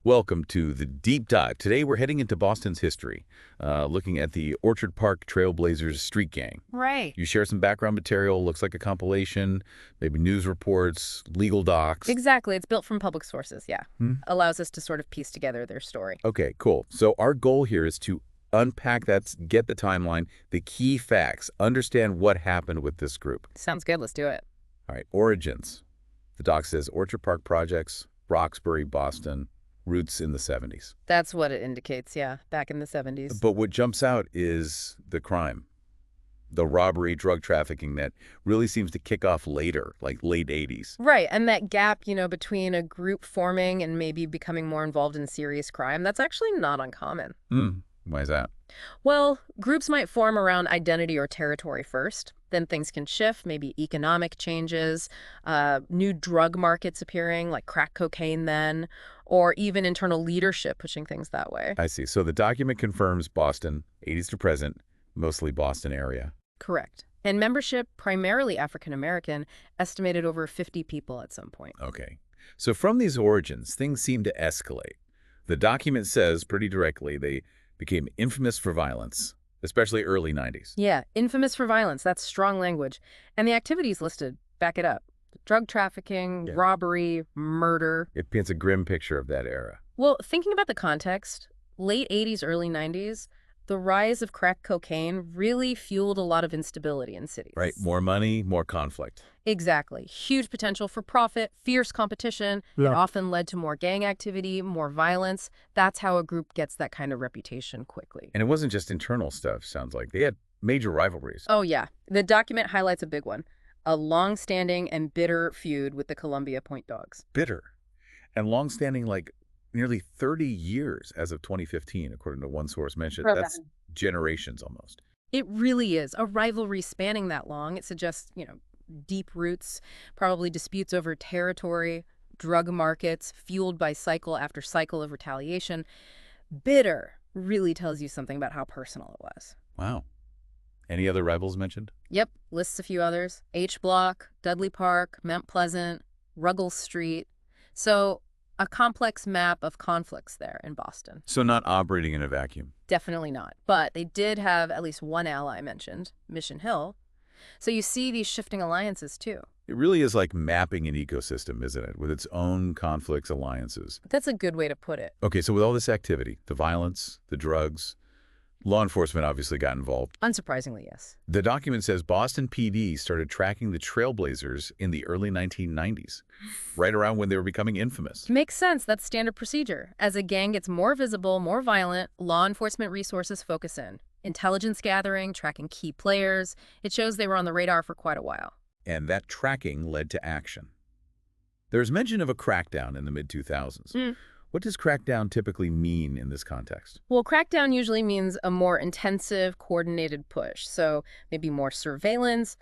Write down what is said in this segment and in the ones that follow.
Welcome to the Deep Dive. Today we're heading into Boston's history, looking at the Orchard Park Trailblazers street gang. Right. You share some background material, looks like a compilation, maybe news reports, legal docs. Exactly. It's built from public sources, yeah. Hmm? Allows us to sort of piece together their story. Okay, cool. So our goal here is to unpack that, get the timeline, the key facts, understand what happened with this group. Sounds good. Let's do it. All right, origins. The doc says Orchard Park Projects, Roxbury, Boston, roots in the 70s. That's what it indicates, yeah, back in the 70s. But what jumps out is the crime, the robbery, drug trafficking that really seems to kick off later, like late 80s. Right, and that gap, between a group forming and maybe becoming more involved in serious crime, that's actually not uncommon. Why is that? Well, groups might form around identity or territory first. Then things can shift, maybe economic changes, new drug markets appearing, like crack cocaine then, or even internal leadership pushing things that way. I see. So the document confirms Boston, 80s to present, mostly Boston area. Correct. And membership, primarily African-American, estimated over 50 people at some point. Okay. So from these origins, things seem to escalate. The document says pretty directly they became infamous for violence, especially early 90s. Yeah, infamous for violence. That's strong language. And the activities listed back it up. Drug trafficking, Yeah. robbery, murder. It paints a grim picture of that era. Well, thinking about the context, late 80s, early 90s, the rise of crack cocaine really fueled a lot of instability in cities. Right. More money, more conflict. Exactly. Huge potential for profit, fierce competition. It often led to more gang activity, more violence. That's how a group gets that kind of reputation quickly. And it wasn't just internal stuff, sounds like. They had major rivalries. Oh, yeah. The document highlights a big one. A long-standing and bitter feud with the Columbia Point Dogs. Bitter. And long-standing, like nearly 30 years as of 2015, according to one source mentioned. That's generations almost. It really is. A rivalry spanning that long. It suggests, deep roots, probably disputes over territory, drug markets, fueled by cycle after cycle of retaliation. Bitter really tells you something about how personal it was. Wow. Any other rivals mentioned? Yep, lists a few others. H Block, Dudley Park, Mount Pleasant, Ruggles Street. So a complex map of conflicts there in Boston. So not operating in a vacuum. Definitely not. But they did have at least one ally mentioned, Mission Hill. So you see these shifting alliances, too. It really is like mapping an ecosystem, isn't it? With its own conflicts, alliances. That's a good way to put it. Okay, so with all this activity, the violence, the drugs, law enforcement obviously got involved. Unsurprisingly, yes. The document says Boston PD started tracking the Trailblazers in the early 1990s, right around when they were becoming infamous. Makes sense. That's standard procedure. As a gang gets more visible, more violent, law enforcement resources focus in. Intelligence gathering, tracking key players. It shows they were on the radar for quite a while. And that tracking led to action. There's mention of a crackdown in the mid-2000s. What does crackdown typically mean in this context? Well, crackdown usually means a more intensive, coordinated push. So maybe more surveillance,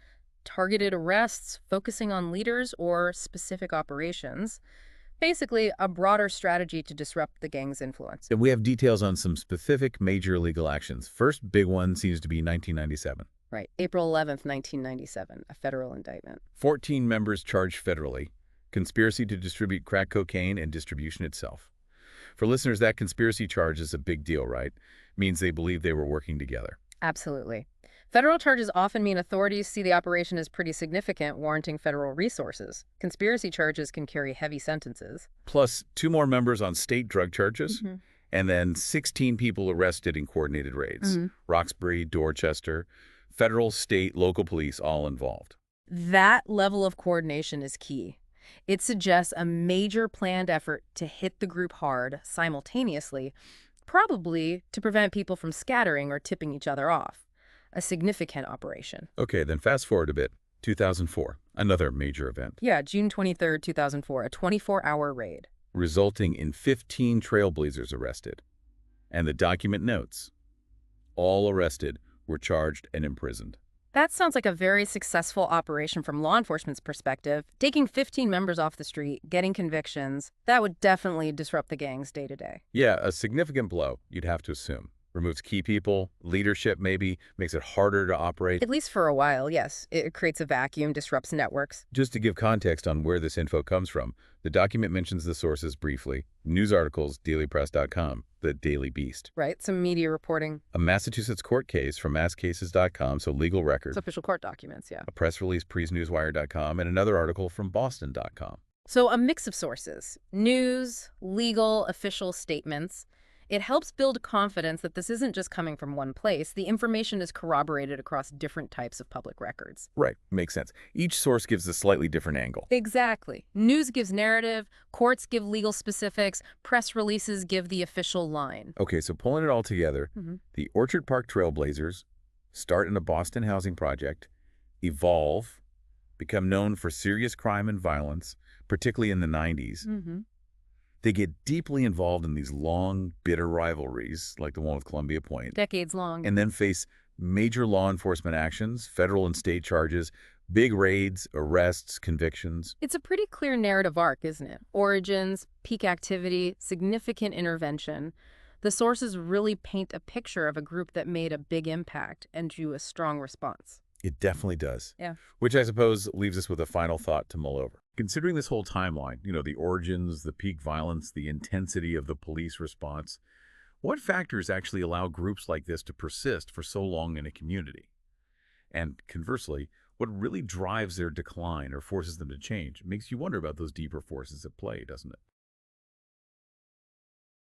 targeted arrests, focusing on leaders or specific operations. Basically, a broader strategy to disrupt the gang's influence. And we have details on some specific major legal actions. First big one seems to be 1997. Right. April 11th, 1997, a federal indictment. 14 members charged federally, conspiracy to distribute crack cocaine and distribution itself. For listeners, that conspiracy charge is a big deal, right? Means they believe they were working together. Absolutely. Federal charges often mean authorities see the operation as pretty significant, warranting federal resources. Conspiracy charges can carry heavy sentences. Plus, 2 more members on state drug charges, and then 16 people arrested in coordinated raids. Roxbury, Dorchester, federal, state, local police all involved. That level of coordination is key. It suggests a major planned effort to hit the group hard simultaneously, probably to prevent people from scattering or tipping each other off. A significant operation. Okay, then fast forward a bit. 2004, another major event. Yeah, June 23rd, 2004, a 24-hour raid. Resulting in 15 Trailblazers arrested. And the document notes, all arrested were charged and imprisoned. That sounds like a very successful operation from law enforcement's perspective. Taking 15 members off the street, getting convictions, that would definitely disrupt the gang's day-to-day. Yeah, a significant blow, you'd have to assume. Removes key people, leadership maybe, makes it harder to operate. At least for a while, yes. It creates a vacuum, disrupts networks. Just to give context on where this info comes from, the document mentions the sources briefly. News articles, dailypress.com, the Daily Beast. Right, some media reporting. A Massachusetts court case from masscases.com, so legal record. It's official court documents, yeah. A press release, presnewswire.com, and another article from boston.com. So a mix of sources, news, legal, official statements. It helps build confidence that this isn't just coming from one place. The information is corroborated across different types of public records. Right, makes sense. Each source gives a slightly different angle. Exactly. News gives narrative, courts give legal specifics, press releases give the official line. Okay, so pulling it all together, the Orchard Park Trailblazers start in a Boston housing project, evolve, become known for serious crime and violence, particularly in the 90s. They get deeply involved in these long, bitter rivalries, like the one with Columbia Point, Decades long. and then face major law enforcement actions, federal and state charges, big raids, arrests, convictions. It's a pretty clear narrative arc, isn't it? Origins, peak activity, significant intervention. The sources really paint a picture of a group that made a big impact and drew a strong response. It definitely does. Yeah. Which I suppose leaves us with a final thought to mull over. Considering this whole timeline, the origins, the peak violence, the intensity of the police response, what factors actually allow groups like this to persist for so long in a community? And conversely, what really drives their decline or forces them to change? It makes you wonder about those deeper forces at play, doesn't it?